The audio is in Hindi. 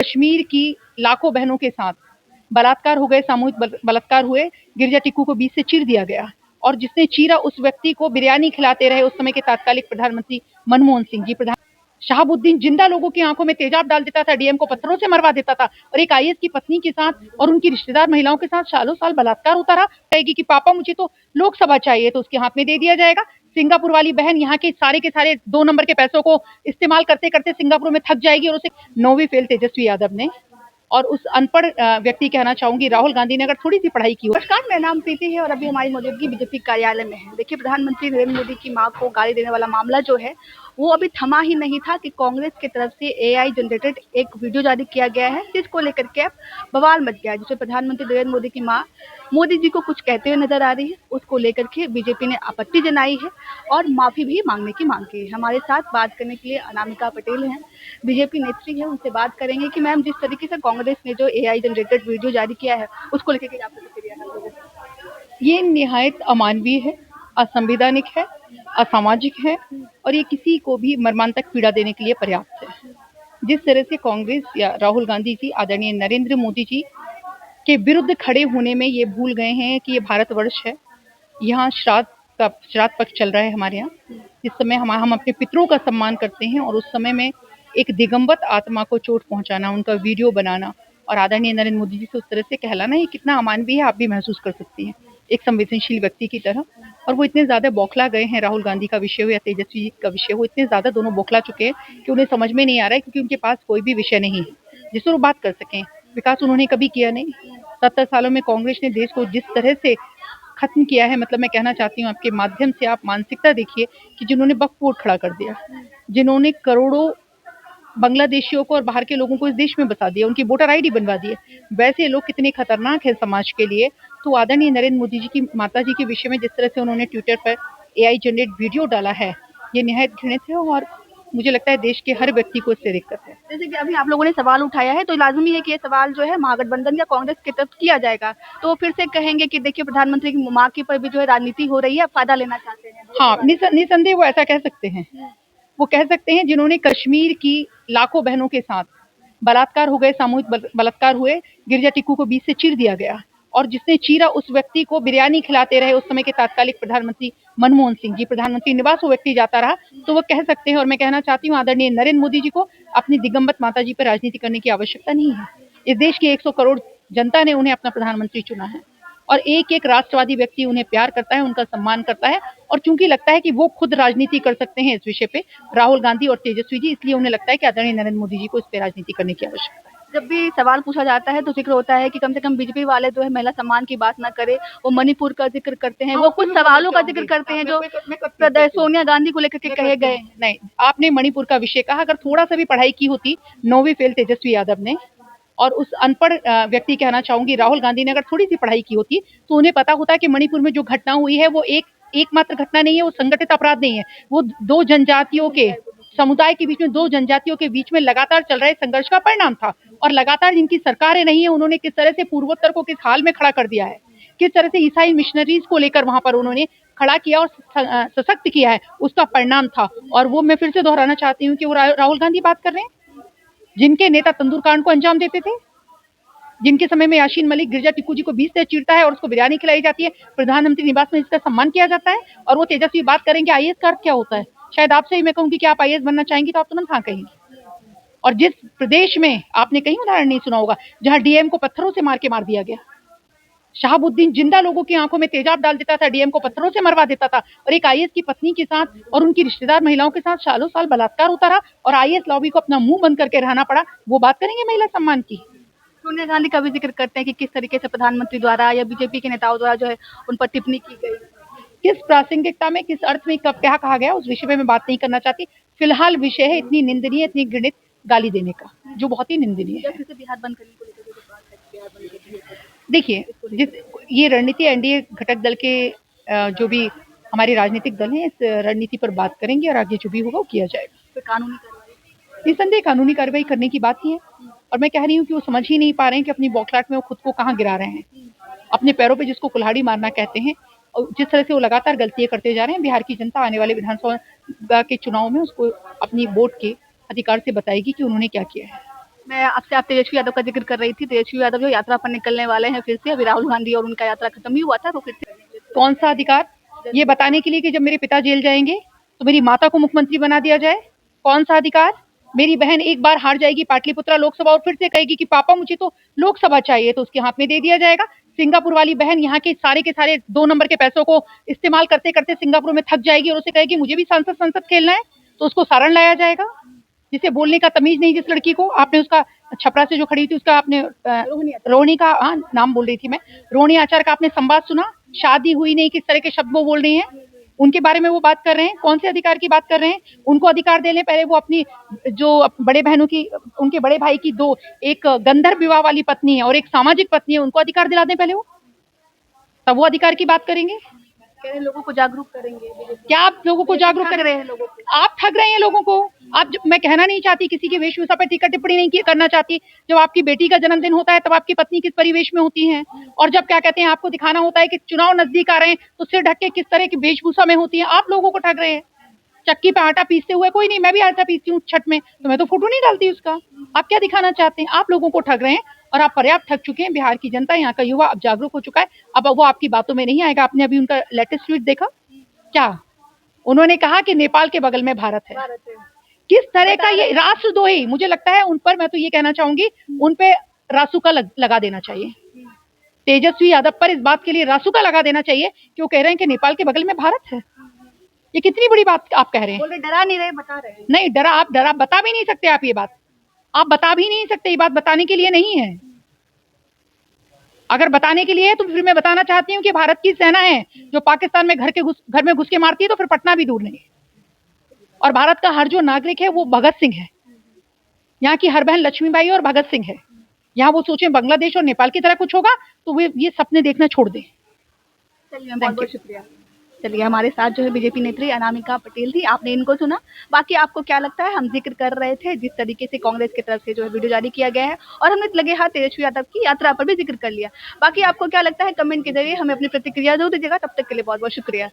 कश्मीर की लाखों बहनों के साथ बलात्कार हो गए, सामूहिक बलात्कार हुए, गिरजा टिक्कू को बीच से चीर दिया गया और जिसने चीरा उस व्यक्ति को बिरयानी खिलाते रहे उस समय के तत्कालिक प्रधानमंत्री मनमोहन सिंह जी। शहाबुद्दीन जिंदा लोगों की आंखों में तेजाब डाल देता था, डीएम को पत्थरों से मरवा देता था और एक आईएएस की पत्नी के साथ और उनकी रिश्तेदार महिलाओं के साथ सालों साल बलात्कार होता रहा। कहेगी कि पापा मुझे तो लोकसभा चाहिए तो उसके हाथ में दे दिया जाएगा। सिंगापुर वाली बहन यहाँ के सारे 2 नंबर के पैसों को इस्तेमाल करते करते सिंगापुर में थक जाएगी और उसे 9वीं फेल तेजस्वी यादव ने। और उस अनपढ़ व्यक्ति कहना चाहूंगी, राहुल गांधी ने अगर थोड़ी सी पढ़ाई की हो। नमस्कार, मेरा नाम प्रीति है और अभी हमारी मौजूदगी बीजेपी कार्यालय में है। देखिए, प्रधानमंत्री नरेंद्र मोदी की मां को गाली देने वाला मामला जो है वो अभी थमा ही नहीं था कि कांग्रेस की तरफ से एआई जनरेटेड एक वीडियो जारी किया गया है जिसको लेकर के अब बवाल मच गया है, जिसमें प्रधानमंत्री नरेंद्र मोदी की मां मोदी जी को कुछ कहते हुए नजर आ रही है। उसको लेकर के बीजेपी ने आपत्ति जनाई है और माफी भी मांगने की मांग की है। हमारे साथ बात करने के लिए अनामिका पटेल हैं, बीजेपी नेत्री है, उनसे बात करेंगे कि मैम जिस तरीके से कांग्रेस ने जो एआई जनरेटेड वीडियो जारी किया है उसको लेकर के आप प्रतिक्रिया है। ये निहायत अमानवीय है, असंवैधानिक है, असामाजिक है और ये किसी को भी मर्मांतक पीड़ा देने के लिए पर्याप्त है। जिस तरह से कांग्रेस या राहुल गांधी जी आदरणीय नरेंद्र मोदी जी के विरुद्ध खड़े होने में ये भूल गए हैं कि ये भारतवर्ष है, यहाँ श्राद्ध पक्ष चल रहा है हमारे यहाँ। इस समय हम अपने पितरों का सम्मान करते हैं और उस समय में एक दिगंबत आत्मा को चोट पहुंचाना, उनका वीडियो बनाना और आदरणीय नरेंद्र मोदी जी से उस तरह से कहलाना, ये कितना अमानवीय है आप भी महसूस कर सकती हैं एक संवेदनशील व्यक्ति की तरह। और वो इतने ज्यादा बौखला गए हैं, राहुल गांधी का विषय हो या तेजस्वी जी का विषय हो, इतने ज्यादा दोनों बौखला चुके हैं कि उन्हें समझ में नहीं आ रहा है, क्योंकि उनके पास कोई भी विषय नहीं है जिस पर वो बात कर सकें। विकास उन्होंने कभी किया नहीं। 70 सालों में कांग्रेस ने देश को जिस तरह से खत्म किया है, मतलब मैं कहना चाहती हूँ आपके माध्यम से, आप मानसिकता देखिए कि जिन्होंने वक्फ बोर्ड खड़ा कर दिया, जिन्होंने करोड़ों बांग्लादेशियों को और बाहर के लोगों को इस देश में बसा दिया, उनकी वोटर आईडी बनवा दी है, वैसे लोग कितने खतरनाक है समाज के लिए। तो आदरणीय नरेंद्र मोदी जी की माता जी के विषय में जिस तरह से उन्होंने ट्विटर पर एआई जनरेट वीडियो डाला है, ये निहायत घृणित है और मुझे लगता है देश के हर व्यक्ति को इससे दिक्कत है। जैसे कि अभी आप लोगों ने सवाल उठाया है तो लाजमी है कि ये सवाल जो है महागठबंधन या कांग्रेस की तरफ किया जाएगा, तो फिर से कहेंगे कि देखिए प्रधानमंत्री की मां के पर भी जो है राजनीति हो रही है, फायदा लेना चाहते हैं। हाँ, निसंदेह वो ऐसा कह सकते हैं। वो कह सकते हैं जिन्होंने कश्मीर की लाखों बहनों के साथ बलात्कार हो गए, सामूहिक बलात्कार हुए, गिरजा टिक्कू को बीच से चीर दिया गया और जिसने चीरा उस व्यक्ति को बिरयानी खिलाते रहे उस समय के तत्कालिक प्रधानमंत्री मनमोहन सिंह जी। प्रधानमंत्री निवास वो व्यक्ति जाता रहा, तो वो कह सकते हैं। और मैं कहना चाहती हूँ आदरणीय नरेंद्र मोदी जी को अपनी दिगंबत माता जी पर राजनीति करने की आवश्यकता नहीं है। इस देश की 100 करोड़ जनता ने उन्हें अपना प्रधानमंत्री चुना है और एक एक राष्ट्रवादी व्यक्ति उन्हें प्यार करता है, उनका सम्मान करता है और चूंकि लगता है कि वो खुद राजनीति कर सकते हैं इस विषय पे, राहुल गांधी और तेजस्वी जी, इसलिए उन्हें लगता है कि आदरणीय नरेंद्र मोदी जी को इस पे राजनीति करने की आवश्यकता है। जब भी सवाल पूछा जाता है तो जिक्र होता है कि कम से कम बीजेपी वाले जो है महिला सम्मान की बात ना करे, वो मणिपुर का जिक्र करते हैं, वो कुछ सवालों का जिक्र करते हैं जो सोनिया गांधी को लेकर के कहे गए। नहीं, आपने मणिपुर का विषय कहा, अगर थोड़ा सा भी पढ़ाई की होती 9वीं फेल तेजस्वी यादव ने। और उस अनपढ़ व्यक्ति कहना चाहूंगी, राहुल गांधी ने अगर थोड़ी सी पढ़ाई की होती तो उन्हें पता होता कि मणिपुर में जो घटना हुई है वो एकमात्र घटना नहीं है, वो संगठित अपराध नहीं है, वो दो जनजातियों के समुदाय के बीच में, दो जनजातियों के बीच में लगातार चल रहे संघर्ष का परिणाम था। और लगातार जिनकी सरकारें नहीं है उन्होंने किस तरह से पूर्वोत्तर को किस हाल में खड़ा कर दिया है, किस तरह से ईसाई मिशनरीज को लेकर वहां पर उन्होंने खड़ा किया और सशक्त किया है, उसका परिणाम था। और वो मैं फिर से दोहराना चाहती हूँ कि वो राहुल गांधी बात कर रहे हैं जिनके नेता तंदूर कांड को अंजाम देते थे, जिनके समय में याशीन मलिक गिरजा टिक्कू जी को बीच से चीरता है और उसको बिरयानी खिलाई जाती है, प्रधानमंत्री निवास में इसका सम्मान किया जाता है। और वो तेजस्वी बात करेंगे आईएएस का अर्थ क्या होता है। शायद आपसे ही मैं कहूंगी कि आप आईएएस बनना चाहेंगी तो आप तुरंत हाँ कहेंगी। और जिस प्रदेश में आपने कहीं उदाहरण नहीं सुना होगा जहां डीएम को पत्थरों से मार दिया गया, शहाबुद्दीन जिंदा लोगों की आंखों में तेजाब डाल देता था, डीएम को पत्थरों से मरवा देता था और एक आईएएस की पत्नी के साथ और उनकी रिश्तेदार महिलाओं के साथ सालों साल बलात्कार होता रहा और आईएएस लॉबी को अपना मुंह बंद करके रहना पड़ा। वो बात करेंगे महिला सम्मान की। सोनिया गांधी का भी जिक्र करते हैं कि किस तरीके से प्रधानमंत्री द्वारा या बीजेपी के नेताओं द्वारा जो है उन पर टिप्पणी की गई, किस प्रासंगिकता में, किस अर्थ में, कब क्या कहा गया, उस विषय पे मैं बात नहीं करना चाहती। फिलहाल विषय है इतनी निंदनीय, इतनी घृणित गाली देने का, जो बहुत ही निंदनीय है। बिहार बंद करने को लेकर जो बात है, बिहार बंद करने देखिए, जिस ये रणनीति एनडीए घटक दल के जो भी हमारे राजनीतिक दल हैं, इस रणनीति पर बात करेंगे और आगे जो भी होगा वो किया जाएगा। फिर कानूनी कार्रवाई, निसंदेह कानूनी कार्रवाई करने की बात ही है। और मैं कह रही हूँ कि वो समझ ही नहीं पा रहे हैं कि अपनी बौखलाहट में वो खुद को कहाँ गिरा रहे हैं, अपने पैरों पे जिसको कुल्हाड़ी मारना कहते हैं। और जिस तरह से वो लगातार गलतियां करते जा रहे हैं, बिहार की जनता आने वाले विधानसभा के चुनाव में उसको अपनी वोट के अधिकार से बताएगी कि उन्होंने क्या किया है। मैं आपसे आप तेजस्वी यादव का जिक्र कर रही थी। तेजस्वी यादव जो यात्रा पर निकलने वाले हैं फिर से, अभी राहुल गांधी और उनका यात्रा खत्म ही हुआ था, तो फिर से कौन सा अधिकार? ये बताने के लिए कि जब मेरे पिता जेल जाएंगे तो मेरी माता को मुख्यमंत्री बना दिया जाए? कौन सा अधिकार? मेरी बहन एक बार हार जाएगी पाटलिपुत्रा लोकसभा और फिर से कहेगी कि पापा मुझे तो लोकसभा चाहिए, तो उसके हाथ में दे दिया जाएगा? सिंगापुर वाली बहन यहाँ के सारे 2 नंबर के पैसों को इस्तेमाल करते करते सिंगापुर में थक जाएगी और उसे कहेगी मुझे भी सांसद संसद खेलना है, तो उसको सारण लाया जाएगा? जिसे बोलने का तमीज नहीं, जिस लड़की को आपने, उसका छपरा से जो खड़ी थी उसका आपने रोहिणी का, हाँ नाम बोल रही थी मैं, रोहिणी आचार्य का आपने संवाद सुना? शादी हुई नहीं, किस तरह के शब्द वो बोल रही हैं, उनके बारे में वो बात कर रहे हैं। कौन से अधिकार की बात कर रहे हैं? उनको अधिकार दे लें पहले, वो अपनी जो बड़े बहनों की, उनके बड़े भाई की दो, एक गंधर्व विवाह वाली पत्नी है और एक सामाजिक पत्नी है, उनको अधिकार दिला दें पहले, वो तब वो अधिकार की बात करेंगे। कह रहे हैं लोगों को जागरूक करेंगे। क्या आप लोगों को जागरूक कर रहे हैं? लोगों को आप ठग रहे हैं लोगों को। मैं कहना नहीं चाहती, किसी की वेशभूषा पर टीका टिप्पणी नहीं करना चाहती। जब आपकी बेटी का जन्मदिन होता है तब आपकी पत्नी किस परिवेश में होती है, और जब क्या कहते हैं आपको दिखाना होता है कि चुनाव नजदीक आ रहे हैं तो सिर ढक के किस तरह की वेशभूषा में होती है। आप लोगों को ठग रहे हैं। चक्की पे आटा पीसते हुए कोई नहीं, मैं भी आटा पीसती हूँ छठ में, तो मैं तो फोटो नहीं डालती उसका। आप क्या दिखाना चाहते हैं? आप लोगों को ठग रहे हैं और आप पर्याप्त ठग चुके हैं। बिहार की जनता, यहाँ का युवा अब जागरूक हो चुका है। अब वो आपकी बातों में नहीं आएगा। आपने अभी उनका लेटेस्ट ट्वीट देखा क्या? उन्होंने कहा कि नेपाल के बगल में भारत है। किस तरह का ये राष्ट्रद्रोही, मुझे लगता है उन पर, मैं तो ये कहना चाहूंगी, उन पे रासुका लगा देना चाहिए। तेजस्वी यादव पर इस बात के लिए रासुका लगा देना चाहिए कि वो कह रहे हैं कि नेपाल के बगल में भारत है। ये कितनी बड़ी बात आप कह रहे हैं। बोल रहे डरा नहीं रहे, बता रहे हैं। नहीं डरा, आप डरा बता भी नहीं सकते। आप ये बात आप बता भी नहीं सकते। ये बात बताने के लिए नहीं है। अगर बताने के लिए है तो फिर मैं बताना चाहती हूँ कि भारत की सेना है जो पाकिस्तान में घर में घुस के मारती है, तो फिर पटना भी दूर नहीं है। और भारत का हर जो नागरिक है वो भगत सिंह है। यहाँ की हर बहन लक्ष्मीबाई और भगत सिंह है। यहाँ वो सोचे बांग्लादेश और नेपाल की तरह कुछ होगा तो वे ये सपने देखना छोड़ दें। चलिए, बहुत बहुत शुक्रिया। चलिए, हमारे साथ जो है बीजेपी नेत्री अनामिका पटेल थी। आपने इनको सुना। बाकी आपको क्या लगता है? हम जिक्र कर रहे थे जिस तरीके से कांग्रेस की तरफ से जो है वीडियो जारी किया गया है, और हमने लगे हाथ तेजस्वी यादव की यात्रा पर भी जिक्र कर लिया। बाकी आपको क्या लगता है? कमेंट के जरिए हमें अपनी प्रतिक्रिया जरूर दीजिएगा। तब तक के लिए बहुत बहुत शुक्रिया।